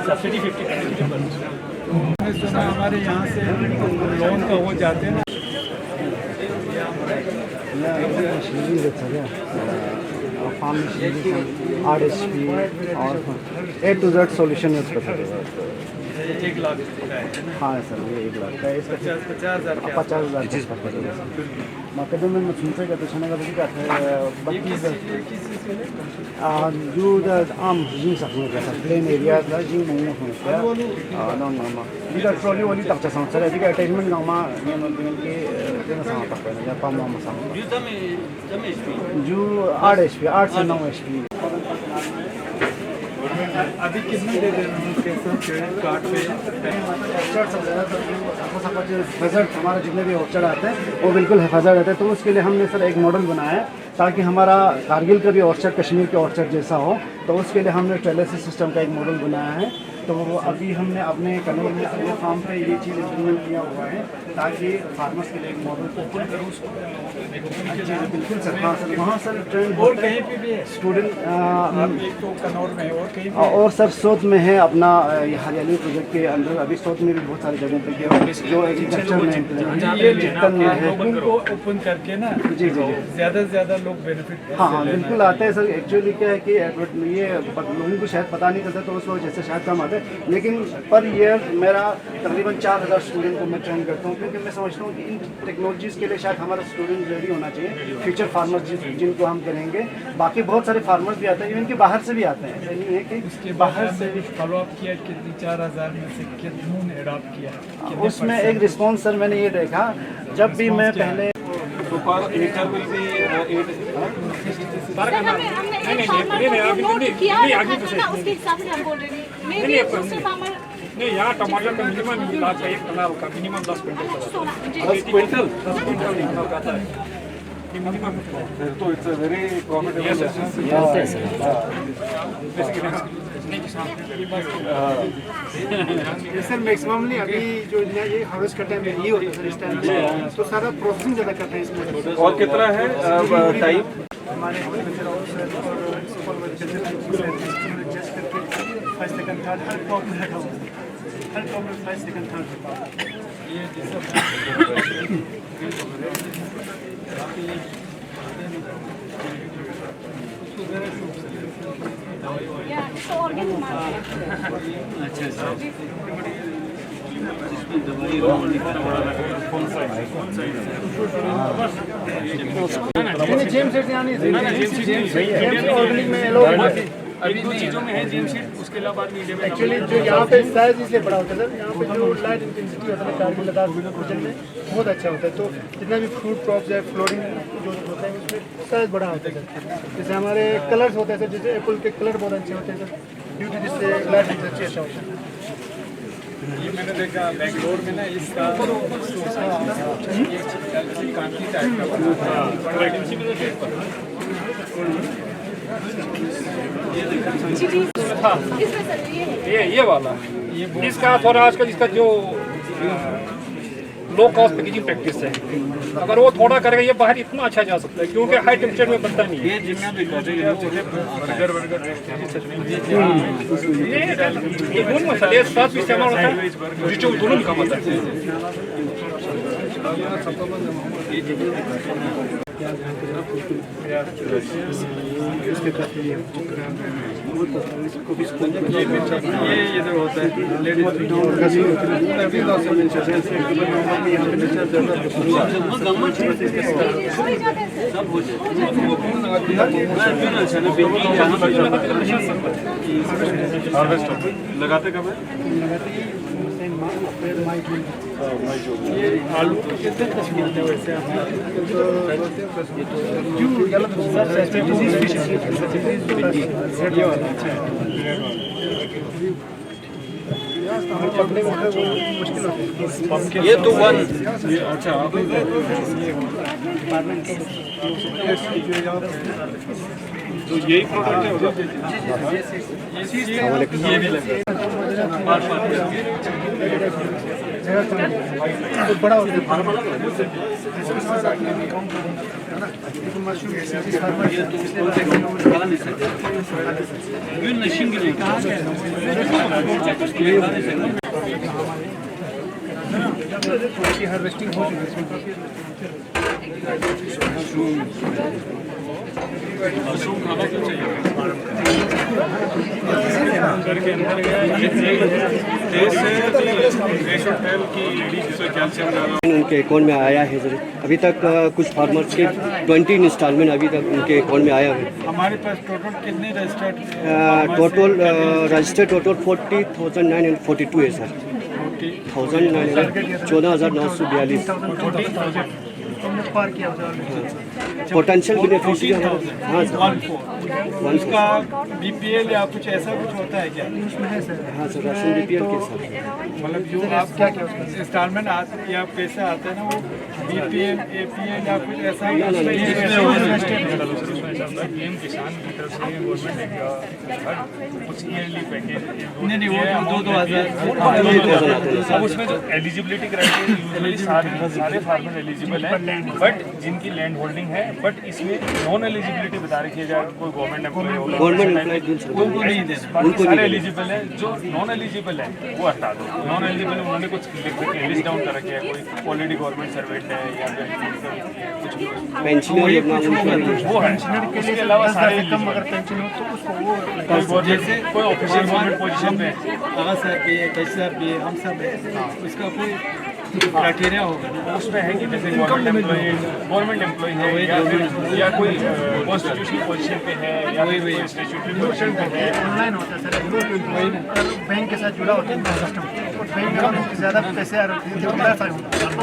Subsidy 50% हमारे यहाँ से लोन का हो जाते हैं ना। RSP और A to Z solution use कर सकते हैं। 1 लाख हाँ सर, ये 1 लाख का इसका 50,000 मार्केट में सुनते का तो का जो आम जिंग सकने का प्लेन एरिया का जिंग नहीं होने का नॉन नॉर्मल बिगा ट्रॉली वाली तक चला सर बिगा अटैचमेंट गामा नियम के देना सामान तक है या पाम नाम सामान जो 8 HP 8 से 9 HP अभी कितने दे रहे हैं क्रेडिट कार्ड पे? बजट हमारा जितने भी ऑर्चर्ड आते हैं वो बिल्कुल हिफाजत रहते हैं, तो उसके लिए हमने सर एक मॉडल बनाया है ताकि हमारा कारगिल का भी ऑर्चर्ड कश्मीर के ऑर्चर्ड जैसा हो। तो उसके लिए हमने ट्रेलेसिस सिस्टम का एक मॉडल बनाया है। तो अभी हमने अपने कन्नौर में अपने फार्म पे ये चीज़ इम्प्लीमेंट किया हुआ है ताकि फार्मर्स के लिए एक मॉडल ओपन करूँ उसको। बिल्कुल सर, हाँ सर, वहाँ सर ट्रेंड और कहीं पे भी है स्टूडेंट एक तो कन्नौर में और कहीं और सर सोत में है अपना ये हरियाली प्रोजेक्ट के अंदर। अभी सोत में भी बहुत सारी जगह पे किया जो एग्रीकल्चर में चिकन में है उनको ओपन करके ना जी जी ज़्यादा से ज़्यादा लोग बेनिफिट हाँ बिल्कुल आते हैं सर। एक्चुअली क्या है कि ये लोगों को शायद पता नहीं चलता तो उस वजह से शायद कम आते हैं, लेकिन पर ईयर मेरा तकरीबन 4000 स्टूडेंट को मैं ट्रेन करता हूँ क्योंकि मैं समझता हूँ कि इन टेक्नोलॉजीज़ के लिए शायद हमारा स्टूडेंट रेडी होना चाहिए। फ्यूचर फार्मर्स जिनको हम करेंगे, बाकी बहुत सारे फार्मर्स भी आते हैं, इवन के बाहर से भी आते हैं। ऐसा नहीं है कि उसके बाहर से भी फॉलो अप किया कितनी 4000 में से कितनों ने अडॉप्ट किया? उसमें एक रिस्पॉन्स सर मैंने ये देखा जब भी मैं पहले नहीं, यहाँ टमाटर का मिनिमम मिला का 1 कनाल का मिनिमम 10 क्विंटल आता है मिनिमम। तो it's a very profitable sir. Maximally अभी जो ये हार्वेस्ट का टाइम यही होता है सर इस टाइम, तो सारा प्रोसेसिंग ज़्यादा करते हैं इसमें। और कितना है टाइम हमारे फर्स्ट सेकंड थर्ड हर क्रॉप में रखा हुआ है, हर क्रॉप में फर्स्ट सेकंड थर्ड अभी 2 चीज़ों में है जेम सीड, उसके अलावा मीडिया में एक्चुअली जो यहाँ पे साइज इसलिए बड़ा होता है सर, यहाँ पे जो लाइट इंटेंसिटी होता है कारगिल लद्दाख रीजन में बहुत अच्छा होता है। तो जितना भी फ्रूट क्रॉप्स है फ्लोरिंग जो होता है उसमें साइज बड़ा होता है सर। जैसे हमारे कलर्स होते हैं सर, जैसे एप्पल के कलर बहुत अच्छे होते हैं सर, ड्यू टू जिससे लाइट इंटेंसिटी अच्छा होता है। ये मैंने देखा बेंगलोर में ना इसका कांटी टाइप का ये वाला इसका थोड़ा आजकल इसका जो लो कॉस्ट पैकेजिंग प्रैक्टिस है, अगर वो थोड़ा करेगा ये बाहर इतना अच्छा जा सकता है क्योंकि हाई टेम्परेचर में बनता नहीं है। ये दोनों मसाले साथ भी इस्तेमाल होता है, जो दोनों भी काम आता है। ये इधर होता है लगाते कब है? ये आलू तो कितने मिलते हैं वैसे ये तो वन अच्छा तो यही प्रोडक्ट है उधर? ये भी लगे बड़ा हार्वेस्टिंग हो घर के अंदर गया उनके अकाउंट में आया है सर। अभी तक कुछ फार्मर्स के 20 इंस्टॉलमेंट अभी तक उनके अकाउंट में आया है। हमारे पास टोटल कितने रजिस्टर्ड टोटल रजिस्टर्ड टोटल 40,942 है सर। 14,942 potential beneficiary. हाँ सर, उसका बीपीएल या कुछ ऐसा कुछ होता है क्या? हाँ सर, राशन बीपीएल के साथ मतलब जो आप क्या इंस्टॉलमेंट या पैसा आता है ना वो बीपीएल एपीएल या कुछ ऐसा पीएम किसान की तरफ से गवर्नमेंट देगा कुछ ईयरली पैकेज। नहीं वो 2,000 अब उसमें जो एलिजिबिलिटी क्राइटेरिया यूजुअली सारे फार्मर एलिजिबल हैं, बट जिनकी लैंड होल्डिंग है, बट इसमें नॉन एलिजिबिलिटी बता रखी है। अगर कोई गवर्नमेंट एम्प्लॉय होगा गवर्नमेंट एम्प्लॉय उनको नहीं देना। बाकी सारे एलिजिबल है। जो नॉन एलिजिबल है वो हटा दो। नॉन एलिजिबल उन्होंने कुछ लिस्ट डाउन कर रखे है, कोई ऑलरेडी गवर्नमेंट सर्वेंट है या फिर कुछ भी पेंशनर वो है। इसके अलावा सारे कम अगर पेंशन हो तो उसको वो जैसे कोई ऑफिशियल गवर्नमेंट पोजीशन पे आगा साहब भी है, कैसे साहब भी है, हम सब है, उसका कोई क्राइटेरिया होगा ना? उसमें है कि जैसे गवर्नमेंट एम्प्लॉय है या कोई कॉन्स्टिट्यूशनल पोजीशन पे है या कोई स्टैट्यूटरी पोजीशन पे है। ऑनलाइन होता है सर, बैंक के साथ जुड़ा होता है सिस्टम। बैंक में ज़्यादा पैसे आ रहे हैं तो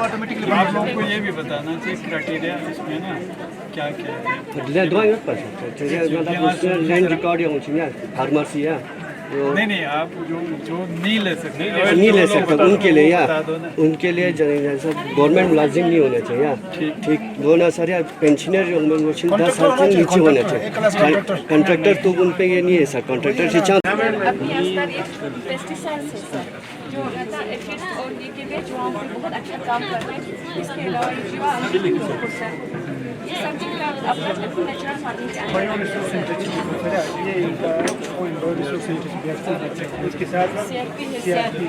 ऑटोमेटिकली आप लोगों को ये भी बताना चाहिए क्राइटेरिया इसमें ना क्या क्या है। लैंड रिकॉर्ड फार्मर्स या नहीं आप जो नहीं ले सकते नहीं ले सकते उनके लिए या उनके लिए जैसा गवर्नमेंट मुलाजिम नहीं होना चाहिए या ठीक वो ना सर यार पेंशनर 10 साल से नीचे होना चाहिए। कॉन्ट्रैक्टर तो उन पे ये नहीं है सर, कॉन्ट्रैक्टर से अभी अंदर एक पेस्टिसाइड्स है सर जो रहता है एफिड और ये के लिए जो हम बहुत अच्छा काम कर रहे हैं। इसके अलावा जीवा ये सब्जेक्ट अपना नेचुरल फार्मिंग से इसके साथ सीआरपी है सीआरपी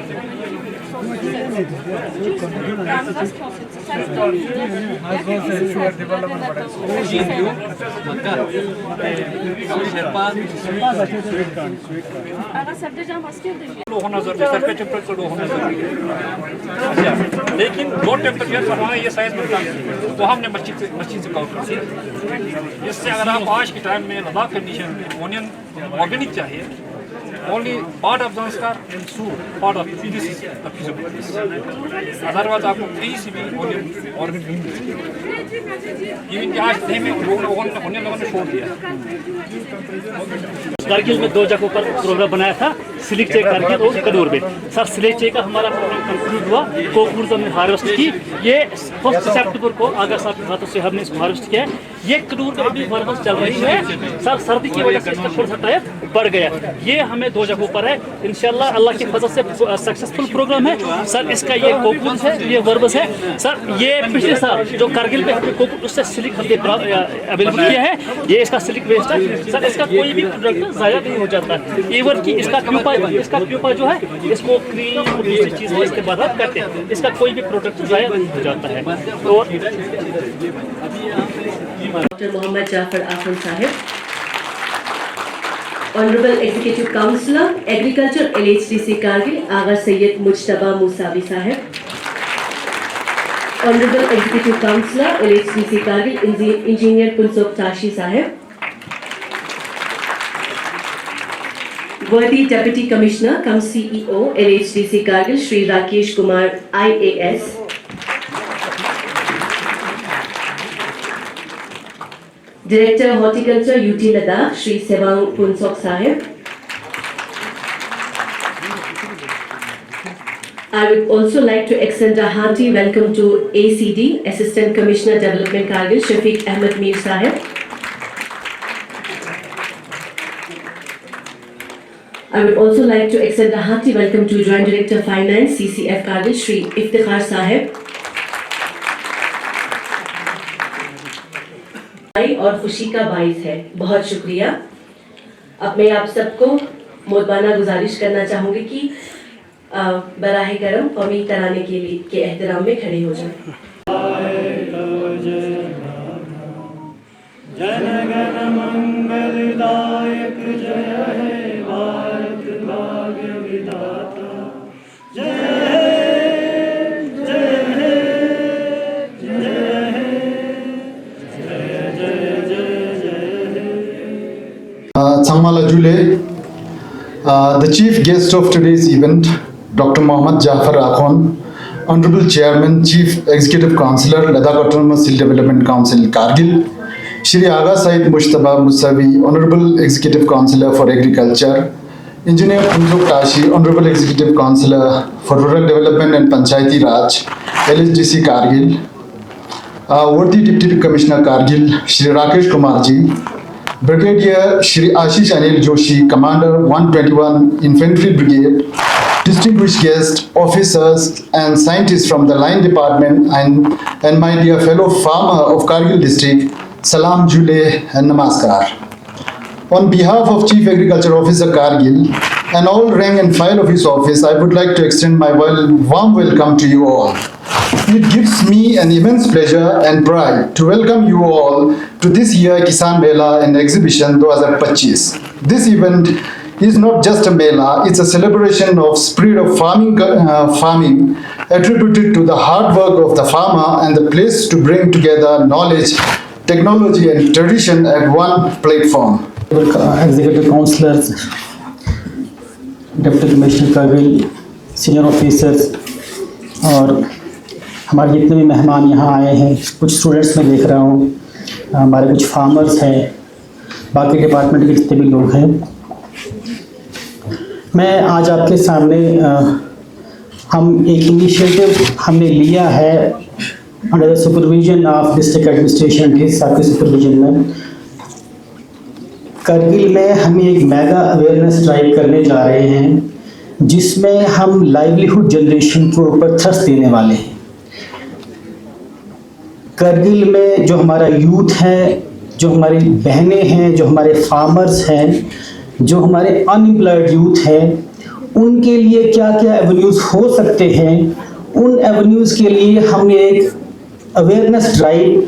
लेकिन जो टेम्परेचर पर वहाँ ये साइज बनता है तो हमने मस्जिद से काउंट कर दिया। इससे अगर आप आज के टाइम में लद्दाख कंडीशन में ऑनियन ऑर्गेनिक चाहिए, only part of Zanskar and Sur, part of this is the feasibility. Otherwise, आपको कहीं से भी ऑर्गेनिक नहीं मिल सकती। इवन आज नहीं में लोगों ने छोड़ दिया। कारगिल में 2 जगहों पर प्रोग्राम बनाया था, सिलिक चेक कारगिल और कदूर में। सर सिलिक चेक का हमारा प्रोग्राम कंक्लूड हुआ, कोकूर हमने हार्वेस्ट की। ये 1 सितंबर को आगा साहब के हाथों से हमने इसको हार्वेस्ट किया है। ये कदूर में अभी हार्वेस्ट चल रही है सर, सर्दी की वजह से इसका थोड़ा सा टाइम बढ़ गया। ये हमें 2 जगहों पर है, इंशाल्लाह अल्लाह की फजल से सक्सेसफुल प्रोग्राम है सर। इसका ये कोकूर है, ये वर्बस है सर। ये पिछले साल जो कारगिल में हमने कोकूर उससे सिलिक हमने अवेलेबल किया है। ये इसका सिलिक वेस्ट है सर। इसका कोई भी प्रोडक्ट ज़ाया नहीं हो जाता है। इवन की इसका प्यूपा जो है इसको क्रीम दूसरी चीज़ है इसके बाद आप करते हैं, इसका कोई भी प्रोडक्ट ज़ाया नहीं हो जाता है। और डॉक्टर मोहम्मद जाफर आफन sahib, honourable executive councillor agriculture LHDC Kargil Aga Syed Mujtaba Moosavi sahib, honourable executive councillor LHDC Kargil engineer Punsok Tashi sahib, worthy deputy commissioner cum CEO LHDC Kargil Shri Rakesh Kumar IAS, Director Horticulture UT Ladakh Shri Sewang Punsok Sahib. I would also like to extend a hearty welcome to ACD Assistant Commissioner Development Kargil Shafiq Ahmed Mir Sahib. I would also like to extend a hearty welcome to Joint Director Finance CCF Kargil Shri Iftikhar Sahib और खुशी का बाइस है। बहुत शुक्रिया। अब मैं आप सबको मोदबाना गुजारिश करना चाहूँगी कि बराह करम कौमी तराने के एहतराम में खड़े हो जाएं। जनगण मंगलदायक जय हे भारत भाग्य विधाता जय Thamala Jule, the chief guest of today's event, Dr. Mohammad Jafar Akhon, Honorable Chairman, Chief Executive Councillor, Ladakh Autonomous Hill Development Council, Kargil, Shri Aga Said Mujtaba Musavi, Honorable Executive Councillor for Agriculture, Engineer Punjab Tashi, Honorable Executive Councillor for Rural Development and Panchayati Raj, LHDC Kargil, worthy Deputy Commissioner Kargil, Shri Rakesh Kumar Ji, Brigadier Shri Ashish Anil Joshi, Commander 121 Infantry Brigade, distinguished guests, officers and scientists from the Line Department and my dear fellow farmer of Kargil district, Salam Jule and Namaskar. On behalf of Chief Agriculture Officer Kargil and all rank and file of his office, I would like to extend my warm welcome to you all. It gives me an immense pleasure and pride to welcome you all to this year Kisan Mela and Exhibition 2025. This event is not just a Mela, it's a celebration of spirit of farming attributed to the hard work of the farmer and the place to bring together knowledge, technology and tradition at one platform. Executive Councillors, Deputy Commissioner Kargil, Senior Officers और हमारे जितने भी मेहमान यहाँ आए हैं, कुछ students मैं देख रहा हूँ, हमारे कुछ फार्मर्स हैं, बाकी डिपार्टमेंट के जितने भी लोग हैं, मैं आज आपके सामने हम एक इनिशिएटिव हमने लिया है under the supervision of district administration DS साहब के सुपरविजन में। करगिल में हम एक मेगा अवेयरनेस ड्राइव करने जा रहे हैं जिसमें हम लाइवलीहुड जनरेशन के ऊपर थ्रस्ट देने वाले हैं। करगिल में जो हमारा यूथ है, जो हमारी बहनें हैं, जो हमारे फार्मर्स हैं, जो हमारे अनएम्प्लॉयड यूथ हैं, उनके लिए क्या क्या एवेन्यूज़ हो सकते हैं, उन एवेन्यूज़ के लिए हमने एक अवेयरनेस ड्राइव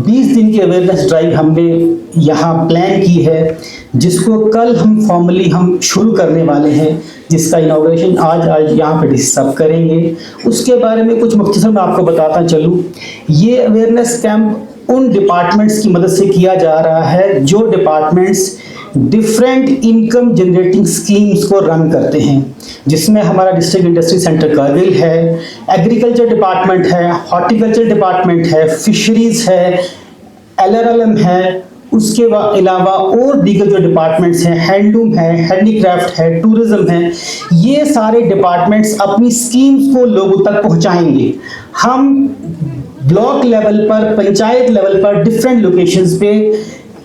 20 दिन की अवेयरनेस ड्राइव हमने यहाँ प्लान की है, जिसको कल हम फॉर्मली हम शुरू करने वाले हैं, जिसका इनॉग्रेशन आज यहाँ पे डिस्कस करेंगे। उसके बारे में कुछ मुख्तसर मैं आपको बताता चलूँ। ये अवेयरनेस कैंप उन डिपार्टमेंट्स की मदद से किया जा रहा है जो departments different income generating schemes को रन करते हैं, जिसमें हमारा डिस्ट्रिक्ट इंडस्ट्री सेंटर करगिल है, एग्रीकल्चर डिपार्टमेंट है, हॉर्टिकल्चर डिपार्टमेंट है, फिशरीज है, LRLM है, उसके अलावा और दीगर जो डिपार्टमेंट्स हैं, हैंडलूम है, हैंडीक्राफ्ट है, टूरिज्म है, ये सारे डिपार्टमेंट्स अपनी स्कीम्स को लोगों तक पहुंचाएंगे। हम ब्लॉक लेवल पर, पंचायत लेवल पर, डिफरेंट लोकेशंस पे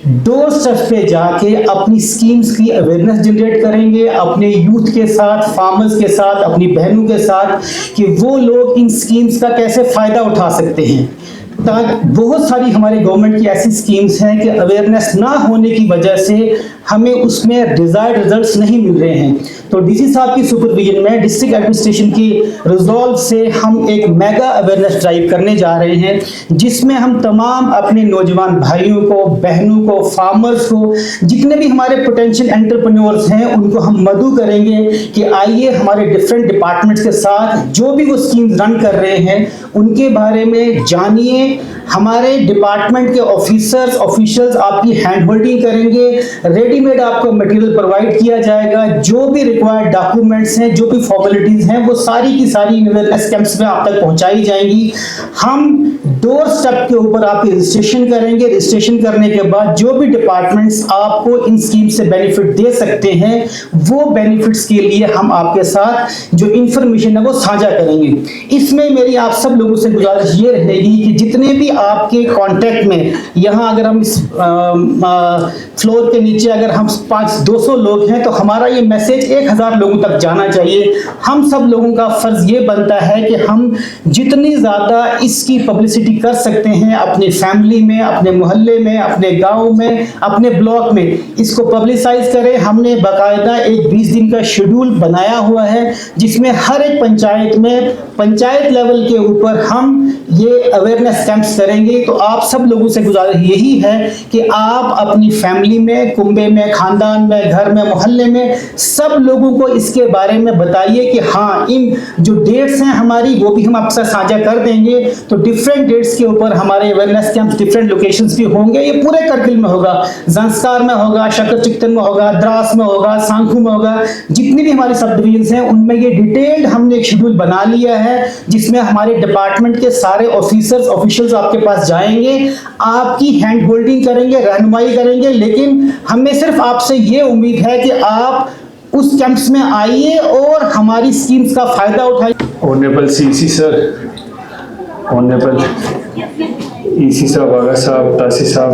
डोर स्टेप पे जाके अपनी स्कीम्स की अवेयरनेस जनरेट करेंगे अपने यूथ के साथ, फार्मर्स के साथ, अपनी बहनों के साथ, कि वो लोग इन स्कीम्स का कैसे फ़ायदा उठा सकते हैं। बहुत सारी हमारे गवर्नमेंट की ऐसी स्कीम्स हैं कि अवेयरनेस ना होने की वजह से हमें उसमें डिजायर्ड रिजल्ट्स नहीं मिल रहे हैं। तो डीसी साहब की सुपरविजन में डिस्ट्रिक्ट एडमिनिस्ट्रेशन की रिजॉल्व से हम एक मेगा अवेयरनेस ड्राइव करने जा रहे हैं, जिसमें हम तमाम अपने नौजवान भाइयों को, बहनों को, फार्मर्स को, जितने भी हमारे पोटेंशियल एंटरप्रेन्योर्स हैं, उनको हम मदऊ करेंगे कि आइए हमारे डिफरेंट डिपार्टमेंट्स के साथ जो भी वो स्कीम्स रन कर रहे हैं उनके बारे में जानिए। हमारे डिपार्टमेंट के ऑफिशियल्स आपकी हैंड होल्डिंग करेंगे, रेडीमेड आपको मटेरियल प्रोवाइड किया जाएगा, जो भी रिक्वायर्ड डॉक्यूमेंट्स हैं, जो भी फॉर्मेलिटीज हैं, वो सारी की सारी अवेयरनेस कैंप्स में आप तक पहुंचाई जाएंगी। हम डोर स्टेप के ऊपर आप रजिस्ट्रेशन करेंगे। रजिस्ट्रेशन करने के बाद जो भी डिपार्टमेंट्स आपको इन स्कीम से बेनिफिट दे सकते हैं, वो बेनिफिट्स के लिए हम आपके साथ जो इंफॉर्मेशन है वो साझा करेंगे। इसमें मेरी आप सब लोगों से गुजारिश ये रहेगी कि जितने भी आपके कांटेक्ट में, यहाँ अगर हम इस फ्लोर के नीचे अगर हम 200 लोग हैं तो हमारा ये मैसेज 1000 लोगों तक जाना चाहिए। हम सब लोगों का फर्ज ये बनता है कि हम जितनी ज़्यादा इसकी पब्लिसिटी कर सकते हैं अपनी फैमिली में, अपने मोहल्ले में, अपने गांव में, अपने ब्लॉक में, इसको पब्लिसाइज करें। हमने बाकायदा एक 20 दिन का शेड्यूल बनाया हुआ है जिसमें हर एक पंचायत में, पंचायत लेवल के ऊपर हम ये अवेयरनेस कैंप्स करेंगे। तो आप सब लोगों से गुजारिश यही है कि आप अपनी फैमिली में, कुंबे में, खानदान में, घर में, मोहल्ले में सब लोगों को इसके बारे में बताइए कि हाँ, इन जो डेट्स हैं हमारी वो भी हम आपसे साझा कर देंगे। तो डिफरेंट डेट्स के ऊपर हमारे अवेयरनेस कैंप्स डिफरेंट लोकेशंस भी होंगे। ये पूरे करगिल में होगा, जंस्कार में होगा, शकर चिकतन में होगा, द्रास में होगा, सांखू में होगा, जितनी भी हमारी सब डिवीजन हैं उनमें ये डिटेल्ड हमने एक शेड्यूल बना लिया है जिसमें हमारे डिपार्टमेंट के सारे ऑफिशियल्स आपके पास जाएंगे, आपकी हैंड होल्डिंग करेंगे, रहनुमाई करेंगे। लेकिन हमें सिर्फ आपसे ये उम्मीद है कि आप उस कैंप्स में आइए और हमारी स्कीम्स का फायदा उठाइए। Honourable CC sir, honourable EC साहब, आगा साहब, तासी साहब,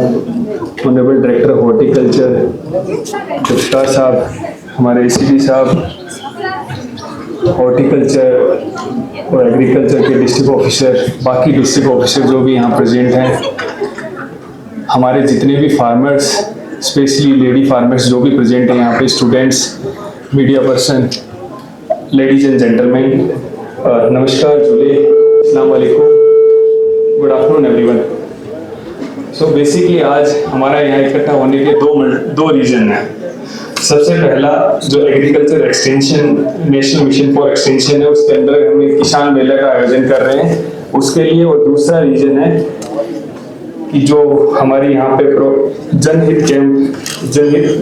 ऑनरेबल डायरेक्टर हॉर्टिकल्चर, गुप्ता साहब, हमारे एसीडी साहब, हॉर्टिकल्चर और एग्रीकल्चर के डिस्ट्रिक्ट ऑफिसर, बाकी डिस्ट्रिक्ट ऑफिसर जो भी यहाँ प्रेजेंट हैं, हमारे जितने भी फार्मर्स, स्पेशली लेडी फार्मर्स जो भी प्रेजेंट हैं यहाँ पे, students, media person, ladies and gentleman, नमस्कार, जुले, अस्सलाम वालेकुम, good afternoon everyone. So basically आज हमारा यहाँ इकट्ठा होने के दो रीजन हैं। सबसे पहला जो agriculture extension, national mission for extension है, उसके अंदर हम एक किसान मेला का आयोजन कर रहे हैं उसके लिए। और दूसरा रीजन है कि जो हमारी यहाँ पे जनहित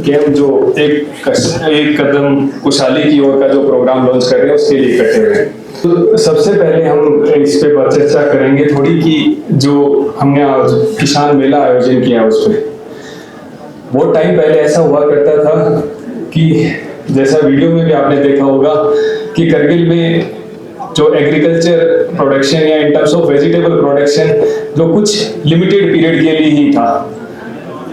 कैंप जो एक कदम खुशहाली की ओर का जो प्रोग्राम लॉन्च कर रहे हैं उसके लिए इकट्ठे हुए हैं। तो सबसे पहले हम इस पे चर्चा करेंगे थोड़ी कि जो हमने आज किसान मेला आयोजन किया उस पर। बहुत टाइम पहले ऐसा हुआ करता था कि जैसा वीडियो में भी आपने देखा होगा कि करगिल में जो एग्रीकल्चर प्रोडक्शन या in terms of vegetable production जो कुछ लिमिटेड पीरियड के लिए ही था,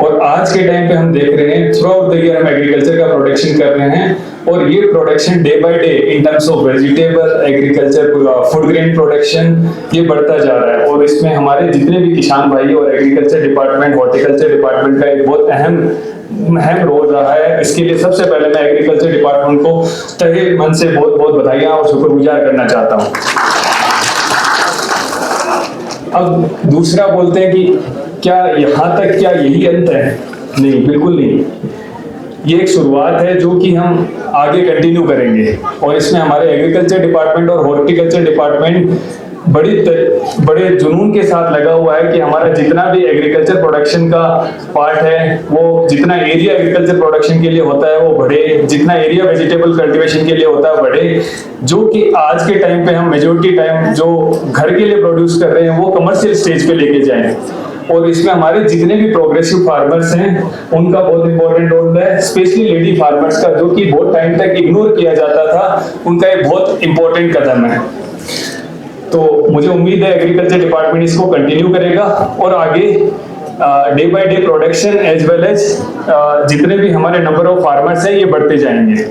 और आज के टाइम पे हम देख रहे हैं थ्रू आउट द ईयर हम एग्रीकल्चर का प्रोडक्शन कर रहे हैं। और ये production day by day in terms of vegetable, agriculture, food grain production ये बढ़ता जा रहा है। और इसमें हमारे जितने भी किसान भाई और एग्रीकल्चर डिपार्टमेंट, हॉर्टिकल्चर डिपार्टमेंट का एक बहुत अहम रोल रहा है। इसके लिए सबसे पहले मैं एग्रीकल्चर डिपार्टमेंट को तहे मन से बहुत बहुत बधाइयां और शुक्रगुजार करना चाहता हूं। अब दूसरा बोलते हैं कि क्या यहाँ तक क्या यही अंत है? नहीं, बिल्कुल नहीं। ये एक शुरुआत है जो कि हम आगे कंटिन्यू करेंगे। और इसमें हमारे एग्रीकल्चर डिपार्टमेंट और हॉर्टिकल्चर डिपार्टमेंट बड़े जुनून के साथ लगा हुआ है कि हमारा जितना भी एग्रीकल्चर प्रोडक्शन का पार्ट है, वो जितना एरिया एग्रीकल्चर प्रोडक्शन के लिए होता है वो बढ़े, जितना एरिया वेजिटेबल कल्टीवेशन के लिए होता है बढ़े, जो कि आज के टाइम पे हम मेजोरिटी टाइम जो घर के लिए प्रोड्यूस कर रहे हैं वो कमर्शियल स्टेज पे लेके जाएं। और इसमें हमारे जितने भी प्रोग्रेसिव फार्मर्स हैं उनका बहुत इंपॉर्टेंट रोल है, स्पेशली लेडी फार्मर्स का, जो कि बहुत टाइम तक इग्नोर किया जाता था, उनका एक बहुत इंपॉर्टेंट कदम है। तो मुझे उम्मीद है एग्रीकल्चर डिपार्टमेंट इसको कंटिन्यू करेगा और आगे day by day production as well as जितने भी हमारे नंबर ऑफ फार्मर्स हैं ये बढ़ते जाएंगे।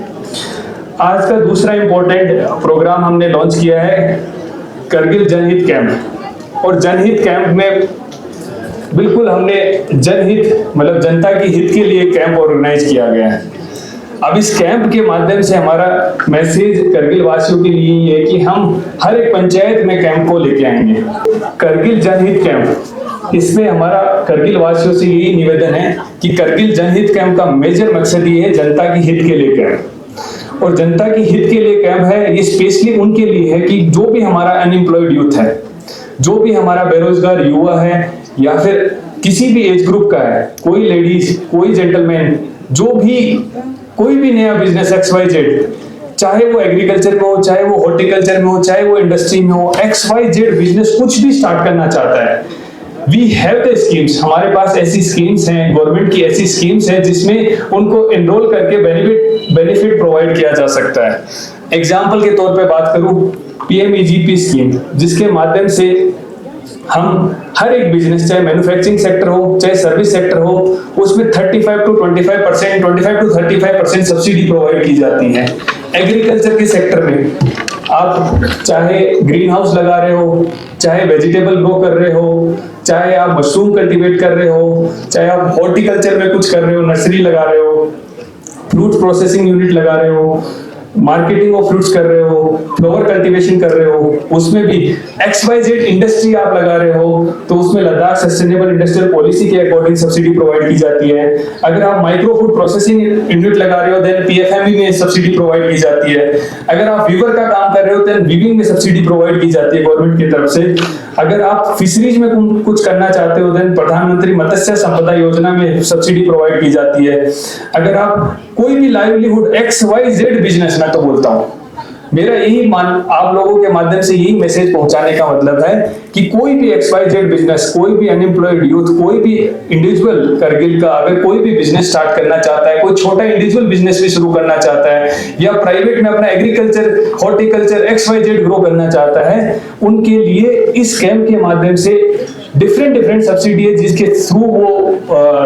आज का दूसरा इंपॉर्टेंट प्रोग्राम हमने लॉन्च किया है करगिल जनहित कैंप। और जनहित कैंप में बिल्कुल हमने जनहित मतलब जनता की हित के लिए कैंप ऑर्गेनाइज किया गया है। अब इस कैंप के माध्यम से हमारा मैसेज करगिल वासियों के लिए ये है कि हम हर एक पंचायत में कैंप को लेके आएंगे। करगिल जनहित कैंप, इसमें हमारा करगिल वासियों से यही निवेदन है कि करगिल जनहित कैंप का मेजर मकसद ये है जनता की हित के लिए कैंप। और जनता की हित के लिए कैंप है ये स्पेशली उनके लिए है कि जो भी हमारा अनएम्प्लॉयड यूथ है, जो भी हमारा बेरोजगार युवा है या फिर किसी भी एज ग्रुप का है, कोई लेडीज, कोई जेंटलमैन, जो भी कोई भी नया बिजनेस XYZ चाहे वो एग्रीकल्चर में हो, चाहे वो हॉर्टिकल्चर में हो, चाहे वो इंडस्ट्री में हो, XYZ बिजनेस कुछ भी स्टार्ट करना चाहता है, वी हैव द स्कीम्स, हमारे पास ऐसी स्कीम्स हैं, गवर्नमेंट की ऐसी स्कीम्स हैं जिसमें उनको एनरोल करके बेनिफिट प्रोवाइड किया जा सकता है। एग्जाम्पल के तौर पे बात करूं, PMEGP स्कीम, जिसके माध्यम से हम हर एक बिजनेस, चाहे मैन्युफैक्चरिंग सेक्टर हो, चाहे सर्विस सेक्टर हो, उसमें 35 to 35% सब्सिडी प्रोवाइड की जाती है। एग्रीकल्चर के सेक्टर में आप चाहे ग्रीन हाउस लगा रहे हो, चाहे वेजिटेबल ग्रो कर रहे हो, चाहे आप मशरूम कल्टीवेट कर रहे हो, चाहे आप हॉर्टिकल्चर में कुछ कर रहे हो, नर्सरी लगा रहे हो, फ्रूट प्रोसेसिंग यूनिट लगा रहे हो, मार्केटिंग ऑफ फ्रूट्स कर रहे हो, फ्लावर कल्टीवेशन कर रहे हो, उसमें भी XYZ इंडस्ट्री आप लगा रहे हो तो उसमें लद्दाख सस्टेनेबल इंडस्ट्रियल पॉलिसी के अकॉर्डिंग सब्सिडी प्रोवाइड की जाती है। अगर आप माइक्रो फूड प्रोसेसिंग यूनिट लगा रहे हो देन PFME में सब्सिडी प्रोवाइड की जाती है। अगर आप वीवर का काम कर रहे हो देन वीविंग में सब्सिडी प्रोवाइड की जाती है गवर्नमेंट की तरफ से। अगर आप फिशरीज में कुछ करना चाहते हो देन प्रधानमंत्री मत्स्य संपदा योजना में सब्सिडी प्रोवाइड की जाती है। अगर आप कोई भी लाइवलीहुड XYZ बिजनेस, मैं तो बोलता हूं, मेरा यही आप लोगों के माध्यम से यही मैसेज पहुंचाने का मतलब है कि कोई भी XYZ बिजनेस, कोई भी अनएम्प्लॉयड यूथ, कोई भी इंडिविजुअल करगिल का अगर कोई भी बिजनेस स्टार्ट करना चाहता है, कोई छोटा इंडिविजुअल बिजनेस भी शुरू करना चाहता है या प्राइवेट में अपना एग्रीकल्चर, हॉर्टिकल्चर XYZ ग्रो करना चाहता है, उनके लिए इस कैंप के माध्यम से डिफरेंट सब्सिडी है जिसके थ्रू वो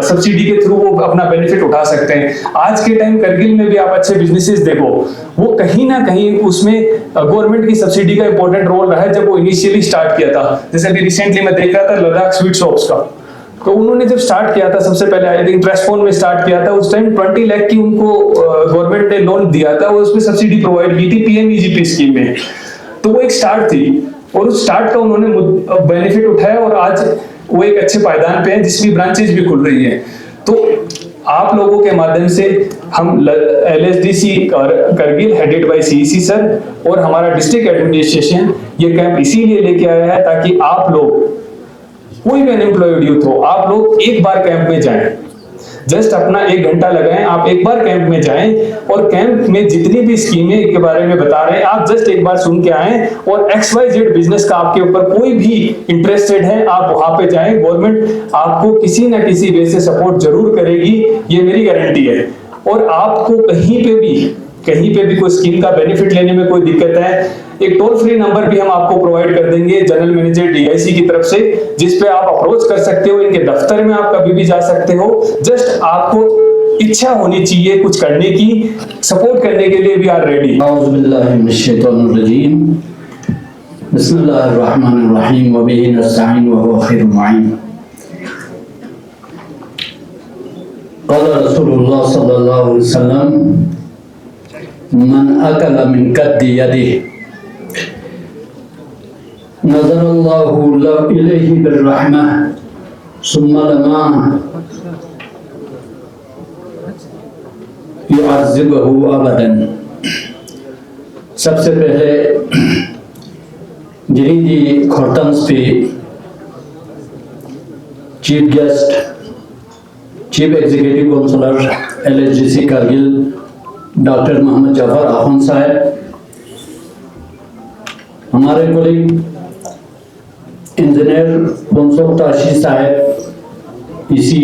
सब्सिडी के थ्रू वो अपना बेनिफिट उठा सकते हैं। आज के टाइम करगिल में भी आप अच्छे बिजनेसेस देखो, वो कहीं ना कहीं उसमें गवर्नमेंट की सब्सिडी का इंपॉर्टेंट रोल रहा है जब वो इनिशियली स्टार्ट किया था। जैसे अभी रिसेंटली मैं देख रहा था लद्दाख स्वीट शॉप्स का, तो उन्होंने जब स्टार्ट किया था सबसे पहले आई थिंक ट्रेस्पोन में स्टार्ट किया था, उस टाइम 20 लाख की उनको गवर्नमेंट ने लोन दिया था, वो उसमें सब्सिडी प्रोवाइड की थी PMEGP स्कीम में। तो वो एक स्टार्ट थी और उस स्टार्ट का उन्होंने बेनिफिट उठाया और आज वो एक अच्छे पायदान पे है जिसकी ब्रांचेज भी खुल रही हैं। तो आप लोगों के माध्यम से हम LSDC Kargil headed by CEC sir और हमारा डिस्ट्रिक्ट एडमिनिस्ट्रेशन ये कैंप इसीलिए लेके आया है ताकि आप लोग, कोई भी अनएम्प्लॉयड यूथ हो, आप लोग एक बार कैंप में जाएं, जस्ट अपना 1 घंटा लगाएं, आप एक बार कैंप में जाएं और कैंप में जितनी भी स्कीमें के बारे में बता रहे हैं आप जस्ट एक बार सुन के आएं और XYZ बिजनेस का आपके ऊपर कोई भी इंटरेस्टेड है आप वहां पे जाएं, गवर्नमेंट आपको किसी ना किसी वे से सपोर्ट जरूर करेगी, ये मेरी गारंटी है। और आपको कहीं पे भी कोई स्कीम का बेनिफिट लेने में कोई दिक्कत है, एक टोल फ्री नंबर भी हम आपको प्रोवाइड कर देंगे जनरल मैनेजर DIC की तरफ से, जिस पे आप अप्रोच कर सकते हो, इनके दफ्तर में आप कभी भी जा सकते हो। जस्ट आपको इच्छा होनी चाहिए कुछ करने की, सपोर्ट करने के लिए वी आर रेडी। बिस्मिल्लाहिर्रहमानिर्रहीम व बिही नस्तईन व हुवा खैरुल मुईन। क़ाल रसूलुल्लाह सल्लल्लाहु अलैहि वसल्लम मन अकल मिन कद्दी यदिही नज़रल्लाहु लहु इलैहि बिर्रहमा सुम्मा लमा युअज़्ज़िबुहु अबदन। सबसे पहले जिनी खोर्टन्स पे chief guest, chief executive councillor LSDC Kargil doctor Mohammad Jafar Akhoon sahab, हमारे कोलीग इंजीनियर पंसो ताशी साहब इसी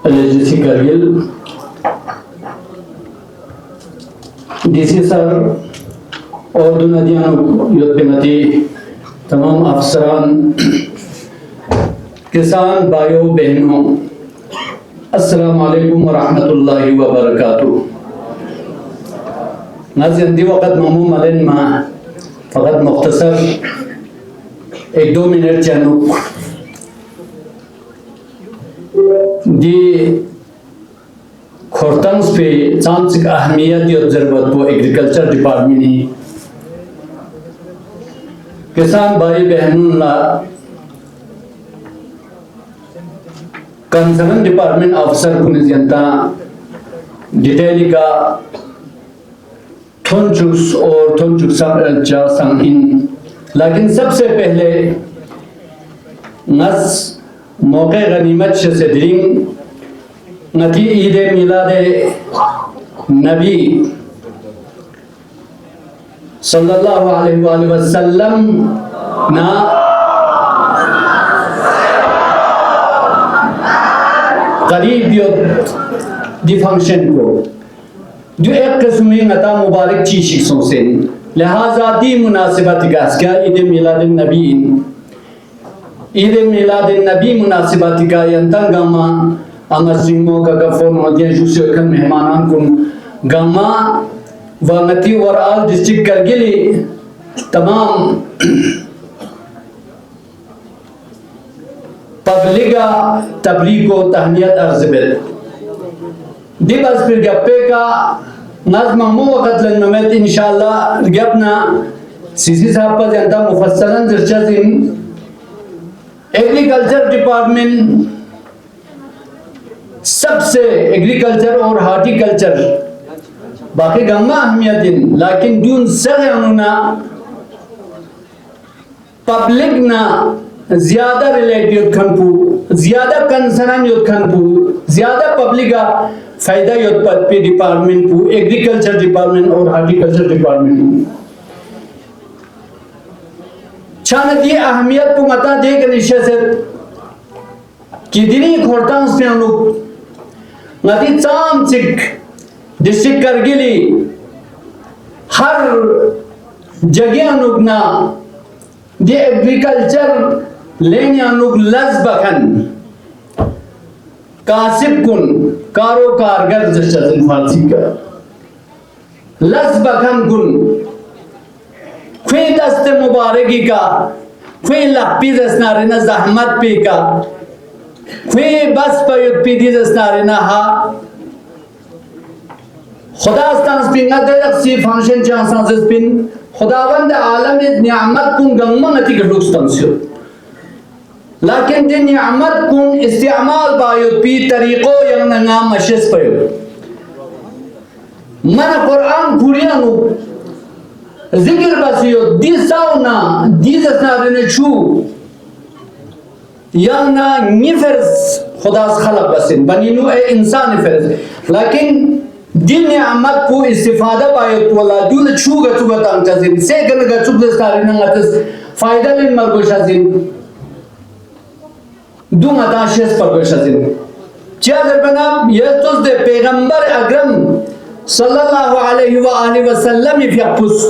LSDC करगिल, DC सर और दुनियाती तमाम अफसरान, किसान भाइयों बहनों, अस्सलाम वालेकुम व रहमतुल्लाहि व बरकातुहू। नाज़िंदी वक़्त मामू मलन मा फ़कत मुख्तसर 1-2 मिनट जानू दी खोर्टन्स पे चांसिक अहमियत और ज़रूरत वो एग्रीकल्चर डिपार्टमेंट ही किसान भाई बहनों ला कंसर्न डिपार्टमेंट अफसर कुछ जनता डिटेल का थोंचुस और थोंचुस संगीन, लेकिन सबसे पहले नस मौके गनीमत से dealing ngati ide milade nabi sallallahu alaihi wasallam na करीब यो दी फंक्शन को जो एक किस्म में ngata मुबारक चीज शिक्षों से लिहाजा दी मुनासिबत का क्या ईद मिलाद नबी मुनासिबत का यंतन गमा अमसिमो का गफोन मध्य जुसे कन मेहमानान कुन गमा वंगती और आल डिस्ट्रिक्ट करगिली तमाम पब्लिका तबलीग को तहनियत अर्ज बिल दिवस फिर गप्पे का नज़्म मो वक़्त लन में इंशाअल्लाह गपना सीसी साहब पर जनता मुफस्सलन दिलचस्प एग्रीकल्चर डिपार्टमेंट सबसे एग्रीकल्चर और हार्टिकल्चर बाकी गम्मा अहमियत दिन लेकिन दून सगना पब्लिक ना ज्यादा रिलेटेड खनपू ज्यादा कंसर्न योद खनपू ज्यादा पब्लिक का फायदा योद पर पे डिपार्टमेंट पू एग्रीकल्चर डिपार्टमेंट और हार्टिकल्चर डिपार्टमेंट छानती अहमियत को मता दे के निश्चय से कितनी खोरतांस में अनुक नदी चाम चिक डिस्ट्रिक्ट करगिली हर जगह अनुकना दे एग्रीकल्चर लेने अनुक लज बखन कासिब कुन कारो कारगर जशन फारसी का लज बखन कुन खुई दस्ते मुबारकी का खुई लपी दसनारे ना जहमत पे का खुई बस पयुत पीदी दसनारे ना हा खुदा स्तान स्पिंगा दे सी फंक्शन चांसा से स्पिन खुदावंद आलम ने नियामत कुन गम्मा नती गडुक स्तांसियो लेकिन दिन नियामत कुन इस्तेमाल बायुत पी तरीको यंग नंगा मशस पयो मन कुरान पुरियानु जिक्र बसियो दी साउना दी जसनारे छू यंग ना निफर्स खुदा खलक बसिन बनीनु ए इंसान निफर्स लेकिन दिन नियामत को इस्तिफादा बायुत वाला दून छू गचु बतांग चजिन से गन गचु जसनारे नंगतस फायदा लिन मरगोशाजिन दो मताशेस परगोशाजिन क्या दरबना ये तो दे पैगंबर अकरम सल्लल्लाहु अलैहि वसल्लम यफपुस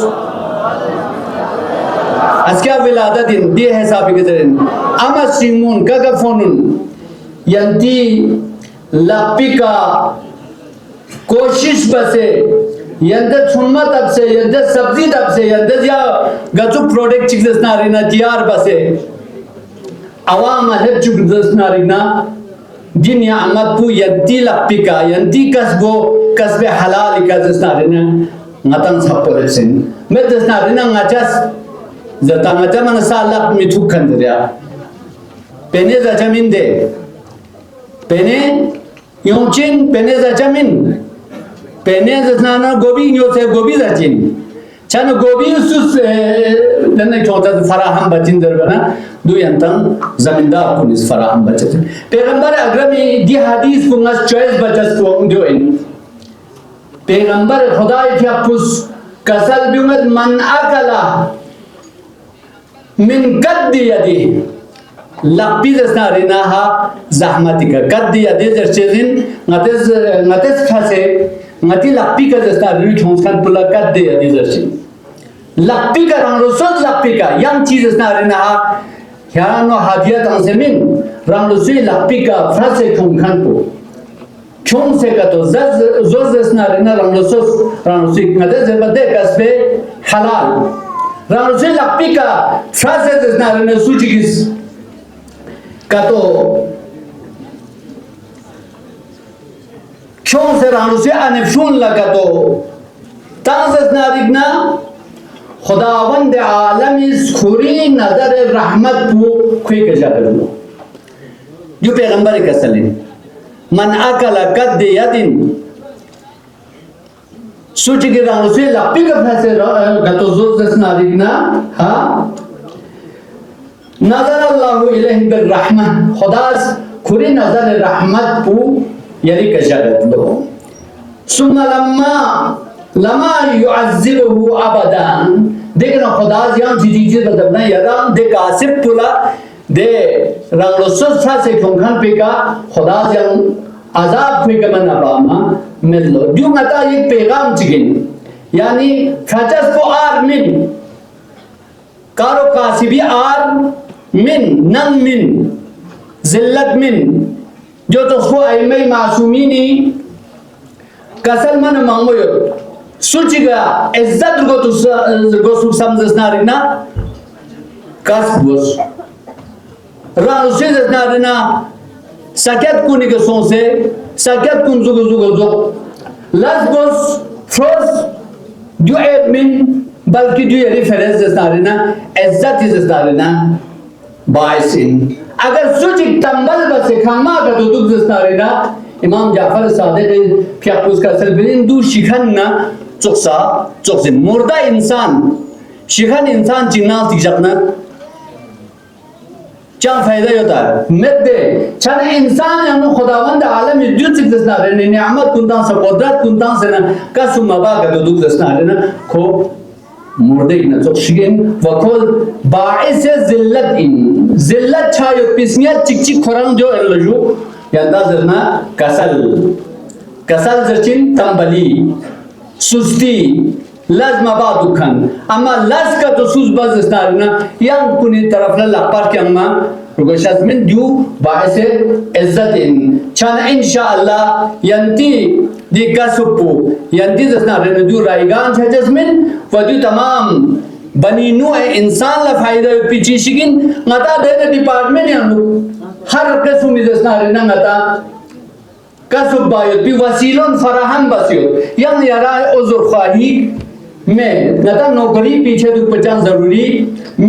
अस्किया विलादत दिन दे हिसाब के जरिन अमा सिमोन गगफोनुन यंती लापिका कोशिश बसे यंद छुम्मा तब से यंद सब्जी तब से यंद या गचु प्रोडक्ट चिक्स नारिना जियार बसे आवाम है चुकदस नारिना जिन यामत पु यंती लपिका यंती कसबो कसबे हलाल का दस नारिना ngatan saporesin में दस नारिना ngachas जता ngata मन सालक मिथु खंदरिया पेने जमीन दे पेने योचिन पेने जमीन पेने जनाना गोभी यो से गोभी जाचिन चन गोभी सुस दने छोटा फराहम बचिन दरबना दो यंतन जमींदार को इस फराहम बचत पैगंबर अकरम दी हदीस को नस चॉइस बचत को दो इन पैगंबर खुदा क्या पुस कसल बिमत मन अकला मिन कद यदी लपी जसनारे ना हा जहमती का कद यदी जर्चेजिन नतेस फसे ngati lappi ka jasta ri thonskan pula ka de adi jarsi lappi ka rang rosot lappi ka yang cheez jasta re na ya no hadiyat an semin rang rosi lappi ka frase khon po chon se ka to zaz zoz jasta re na rang rosi ngade zebade kasbe halal rang rosi lappi ka frase jasta re na sujigis ka to क्यों से रानू से अनफशून लगा तो ताज़त नारिगना खुदावंद आलम इस खुरी नजर रहमत को खुई के जाकर लो जो पैगंबर का सलीम मन अकल कद यदिन सोच के रानू से लपी का फैसे गतो जोज़त नारिगना हाँ नजर अल्लाह इलैहि बिर्रहमत खुदास खुरी नजर रहमत को यानी कशागत लो सुम्मा लमा युअज़्ज़िबुहु अबदान देखना खुदा जियां चीज़ बदलना यारा दे कासिब पुला दे रंगलोसस था से खुंखान पे का खुदा जियां अजाब पे का मना बामा मिलो जो मता ये पैगाम चिकिन यानी फजस को आर मिन कारो कासिबी आर मिन नम मिन जिल्लत मिन जो तो उसको ऐमे मासूमीनी कसल मन मांगो यो सुचिगा इज्जत गो सुख समझना कस बस रानो से जसना sakit kuni ke sonse sakit kun zugo las gos first do admin balki do reference जसना इज्जत जसना बाइसिन अगर सुच तंबल बस खामा का तो दुख जसना इमाम जाफर सादिक फियाकुस का सलबिन दू शिखन ना चोक्सा मुर्दा इंसान शिखन इंसान चिन्ना तिजकना क्या फायदा होता है मद्दे चल इंसान यानो खुदावंद आलम इज्जत से दसना रे नेमत कुंता से कुदरत कुंता से ना कसम मबा का तो दुख दसना रे ना खो मुर्दे न तो शिगन वकोल बाइस जिल्लत छायो पिसनिया चिक खुरंग जो लजू यंदा जरना कसल जचिन तंबली सुस्ती लज मबा दुखन अमा लज का तो सुस बज दसना yang kuni tarafla lapar ke amma rugashas min du baise izzatin chana insyaallah yanti di kasupu yanti dasna re du raigan chajasmin wadu tamam bani nu insan la faida pichi shigin ngata de department yamu har kasumi dasna re ngata kasub bayot bi wasilon faraham basiyot yang yara uzur khahi में नता नौकरी पीछे तो पचान जरूरी में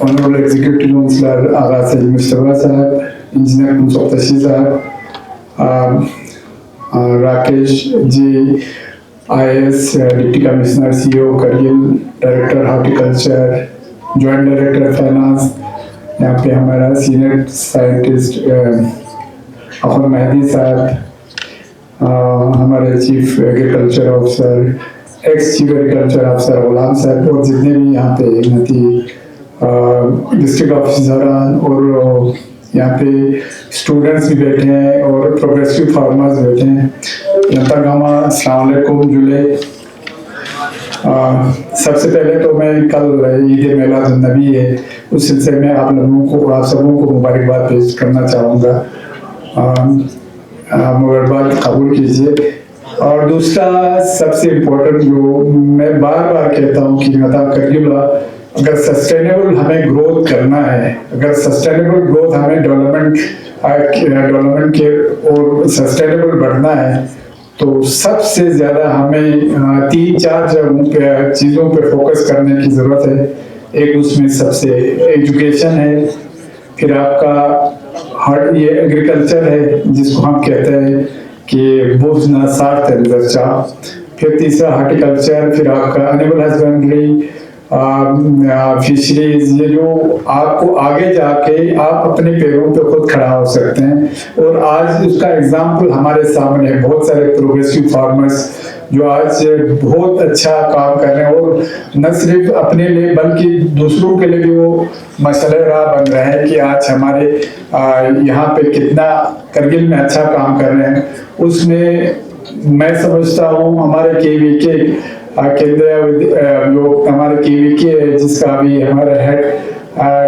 Honorable Executive Councillor Agha Sayyid Mustafa Sahab, Engineer Munsuk Tashi Sahab, Rakesh Ji, IAS Deputy Commissioner CEO Kargil, Director Horticulture, Joint Director Finance, यहाँ पे हमारा Senior Scientist अखर मेहदी साहब, हमारे Chief Agriculture Officer, Ex Chief Agriculture Officer गुलाम साहब और जितने भी यहाँ पे डिस्ट्रिक्ट ऑफिसर और यहाँ पे स्टूडेंट्स भी बैठे हैं और प्रोग्रेसिव फार्मर्स बैठे हैं। जनता गामा अस्सलाम वालेकुम जुले। सबसे पहले तो मैं कल ईद मिलाद नबी है, उस सिलसिले में आप सबों को मुबारकबाद पेश करना चाहूँगा। मुबारकबाद कबूल कीजिए। और दूसरा सबसे इम्पोर्टेंट जो मैं बार बार कहता हूँ कि अगर सस्टेनेबल हमें ग्रोथ करना है, अगर सस्टेनेबल ग्रोथ हमें डेवलपमेंट के और सस्टेनेबल बढ़ना है तो सबसे ज़्यादा हमें 3-4 चीज़ों पे फोकस करने की ज़रूरत है। एक उसमें सबसे एजुकेशन है, फिर आपका ये एग्रीकल्चर है जिसको हम कहते हैं कि बुज़ना सार्थ रिसर्चा, फिर तीसरा हार्टिकल्चर, फिर आपका एनिमल हस्बेंड्री, फिशरीज, ये जो आपको आगे जाके आप अपने पैरों पे खुद खड़ा हो सकते हैं। और आज उसका एग्जाम्पल हमारे सामने है, बहुत सारे प्रोग्रेसिव फार्मर्स जो आज बहुत अच्छा काम कर रहे हैं और न सिर्फ अपने लिए बल्कि दूसरों के लिए भी वो मसले राह बन रहे हैं कि आज हमारे यहाँ पे कितना करगिल में अच्छा काम कर रहे हैं। उसमें मैं समझता हूँ हमारे KVK केंद्रीय जो हमारे KVK है जिसका भी हमारा हेड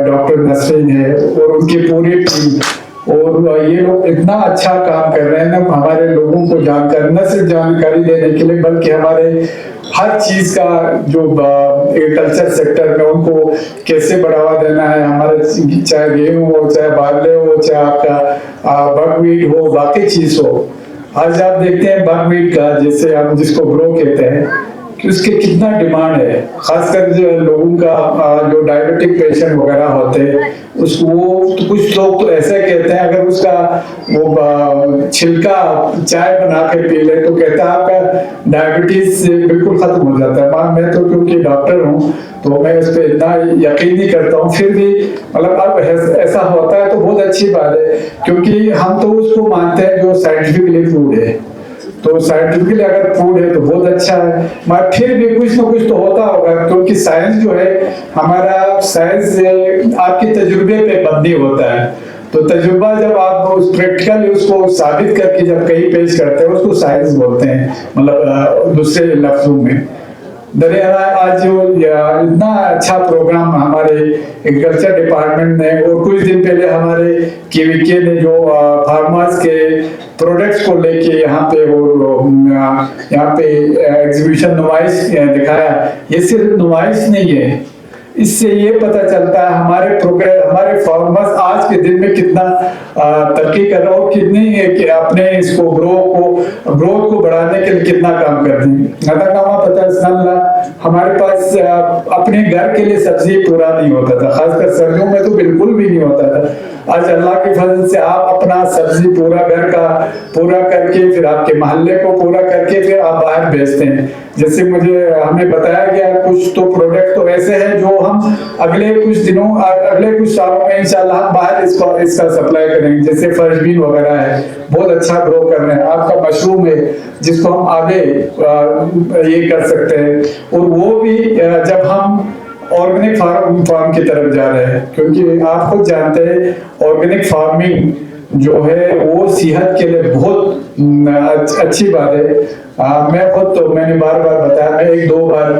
डॉक्टर नसरीन है और उनकी पूरी टीम, और ये लोग इतना अच्छा काम कर रहे हैं ना हमारे लोगों को जानकर न सिर्फ जानकारी देने के लिए बल्कि हमारे हर चीज़ का जो एग्रीकल्चर सेक्टर में उनको कैसे बढ़ावा देना है, हमारे चाहे गेहूँ हो, चाहे बारले हो, चाहे आपका बकवीट हो, बाकी चीज़ हो। आज आप देखते हैं बकवीट का जैसे हम जिसको ग्रो कहते हैं, कि उसके कितना डिमांड है, खासकर जो लोगों का जो डायबिटिक पेशेंट वगैरह होते हैं उसको, वो तो कुछ लोग तो ऐसे कहते हैं अगर उसका वो छिलका चाय बना के पी ले तो कहता है आपका डायबिटीज बिल्कुल खत्म हो जाता है। मैं तो क्योंकि डॉक्टर हूँ तो मैं उस पर इतना यकीन नहीं करता हूँ, फिर भी मतलब अब ऐसा होता है तो बहुत अच्छी बात है, क्योंकि हम तो उसको मानते हैं जो साइंटिफिकली फूड है, तो साइंटिफिकली अगर फूड है तो बहुत अच्छा है, मगर फिर भी कुछ ना कुछ तो होता होगा, क्योंकि साइंस जो है हमारा, साइंस आपके तजुर्बे पे बंदी होता है, तो तजुर्बा जब आप उस प्रैक्टिकली उसको साबित करके जब कहीं पेश करते हैं उसको साइंस बोलते हैं, मतलब दूसरे लफ्जों में। दरियाला आज जो इतना अच्छा प्रोग्राम हमारे एग्रीकल्चर डिपार्टमेंट ने, और कुछ दिन पहले हमारे केवीके ने जो फार्मर्स के प्रोडक्ट्स को लेके यहाँ पे एग्जीबिशन नुमाइश दिखाया, ये सिर्फ नुमाइश नहीं है, इससे ये पता चलता है हमारे प्रोग्रेस, हमारे फार्मर्स आज के दिन में कितना तरक्की कर रहे हैं और कितनी अपने इसको ग्रोथ को बढ़ाने के लिए कितना काम करते हैं। हमारे पास अपने घर के लिए सब्जी पूरा नहीं होता था, खासकर सर्दियों में तो बिल्कुल भी नहीं होता था। आज अल्लाह की फजल से आप अपना सब्जी पूरा घर का पूरा करके, फिर आपके मोहल्ले को पूरा करके फिर आप बाहर भेजते हैं। जैसे हमें बताया गया कुछ तो प्रोडक्ट तो ऐसे हैं जो हम अगले कुछ सालों में इंशाल्लाह हम बाहर इसका सप्लाई करेंगे, जैसे फर्जबीन वगैरह है, बहुत अच्छा ग्रो कर रहे हैं। आपका मशरूम है जिसको हम आगे ये कर सकते हैं, और वो भी जब हम ऑर्गेनिक फार्म की तरफ जा रहे हैं, क्योंकि आप खुद जानते हैं ऑर्गेनिक फार्मिंग जो है वो सेहत के लिए बहुत अच्छी बात है। मैंने बार बताया, मैं 1-2 बार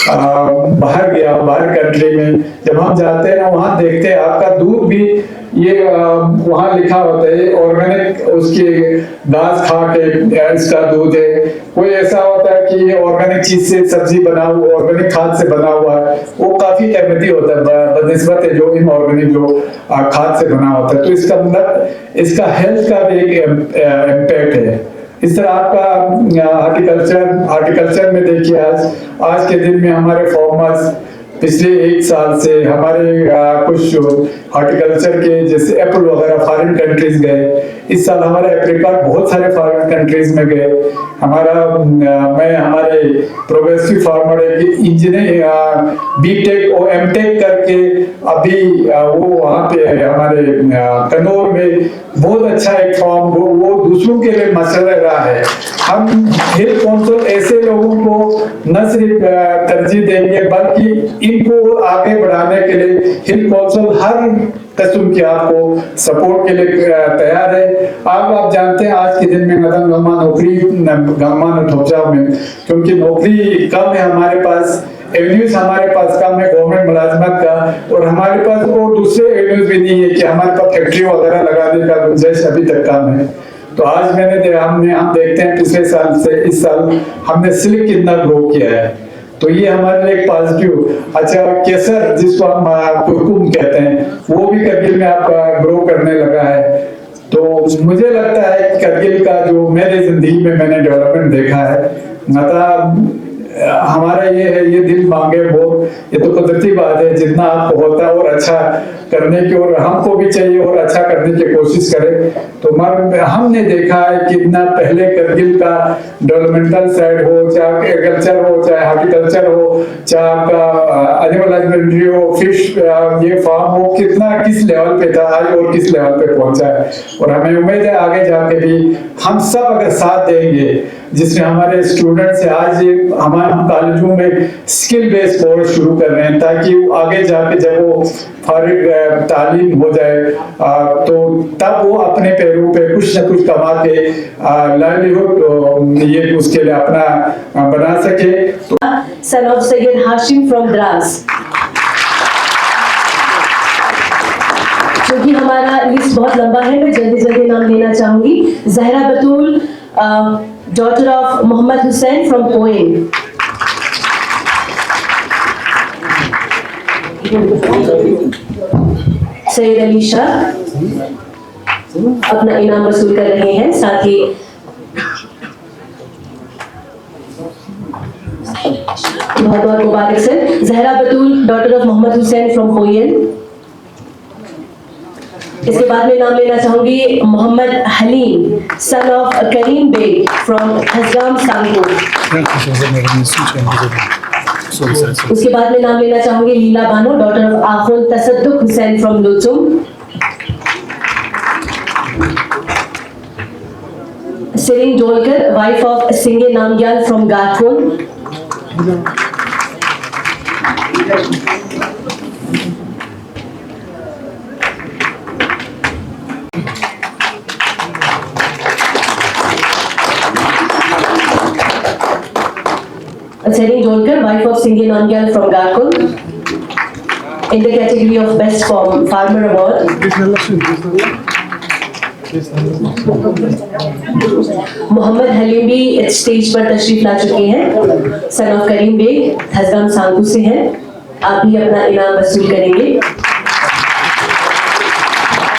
बाहर गया, बाहर कंट्री में जब हम जाते हैं वहां देखते हैं आपका दूध भी ये वहां लिखा होता है ऑर्गेनिक, उसकी घास खा के इसका दूध है। कोई ऐसा होता है कि ये ऑर्गेनिक चीज से सब्जी बना हुआ, ऑर्गेनिक खाद से बना हुआ है, वो काफी कीमती होता है बनिस्बत है जो इनऑर्गेनिक जो खाद से बना होता है। तो इसका मतलब इसका हेल्थ का भी एक इम्पैक्ट है। इस तरह आपका हार्टिकल्चर में देखिए आज के दिन में हमारे फार्मर्स पिछले 1 साल से हमारे कुछ हार्टिकल्चर के जैसे एप्पल वगैरह फॉरेन कंट्रीज गए। इस साल हमारे एप्रिकॉट बहुत सारे फॉरेन कंट्रीज में गए। मैं हमारे प्रोग्रेसिव फार्मर इंजीनियर बीटेक और एमटेक करके अभी वो वहाँ पे हमारे कन्नौर में बहुत अच्छा एक फॉर्म वो दूसरों के लिए मसला रहा है। हम हेल्थ काउंसिल ऐसे लोगों को न सिर्फ तरजीह देंगे बल्कि इनको आगे बढ़ाने के लिए हेल्थ काउंसिल हर किस्म की आपको सपोर्ट के लिए तैयार है। आप जानते हैं आज के दिन में नौकरी में, क्योंकि नौकरी कम है हमारे पास, एवेन्यूज हमारे पास कम है गवर्नमेंट मुलाजमत का, और हमारे पास और दूसरे एवेन्यूज भी नहीं है कि हमारे पास फैक्ट्री वगैरह लगाने का गुंजाइश अभी तक कम है। तो आज हम देखते हैं पिछले साल से इस साल हमने सिल्क कितना ग्रो किया है, तो ये हमारे लिए एक पॉजिटिव। अच्छा, केसर जिसको हम कुरकुम कहते हैं वो भी करगिल में आपका ग्रो करने लगा है। तो मुझे लगता है कि करगिल का जो मेरे जिंदगी में मैंने डेवलपमेंट देखा है, मतलब हमारा ये है, ये दिल मांगे वो, ये तो कुदरती बात है, जितना आपको होता है और अच्छा करने की, और हमको भी चाहिए और अच्छा करने की कोशिश करें। तो हमने देखा है कितना पहले करगिल का डेवलपमेंटल साइड हो, चाहे एग्रीकल्चर हो, चाहे हॉर्टिकल्चर हो, चाहे आपका एनिमल हस्बेंड्री हो, फिश ये फार्म हो, कितना किस लेवल पे था आज और किस लेवल पे पहुंचा है। और हमें उम्मीद है आगे जाके भी हम सब अगर साथ देंगे, जिसमें हमारे स्टूडेंट्स आज हम कॉलेजों में स्किल बेस्ड कोर्स शुरू कर रहे हैं, ताकि आगे जाके जब वो फारिग तालीम हो जाए तो तब वो अपने पैरों पे कुछ न कुछ कमा के लाइवलीहुड ये उसके लिए अपना बना सके। Son of Sayyid Hashim from Dras, क्योंकि हमारा लिस्ट बहुत लंबा है, मैं जल्दी नाम लेना चाहूंगी। जहरा बतूल, daughter of Muhammad Hussain from Poem. Syed Ali Shah अपना इनाम वसूल कर रहे हैं, साथ ही बहुत बहुत मुबारक sir. Zahra Batool daughter of Mohammad Hussain from Koyal. इसके बाद में नाम लेना चाहूंगी Mohammad Haleem son of Karim Baig from Hajgam Sangpur. उसके बाद में नाम लेना चाहूंगी Leela Bano daughter of Akhoon Tassaduq Hussain from Lochum. Tsering Dolkar wife of Singay Namgyal from Garkon. Serin Jolkar, wife of Singhe Namgyal from Garkun, in the category of Best Farmer Award. Mohammad Halim भी इस स्टेज पर तशरीफ ला चुके हैं, सन ऑफ करीम बेग हजगाम सांगू से हैं। आप भी अपना इनाम वसूल करेंगे।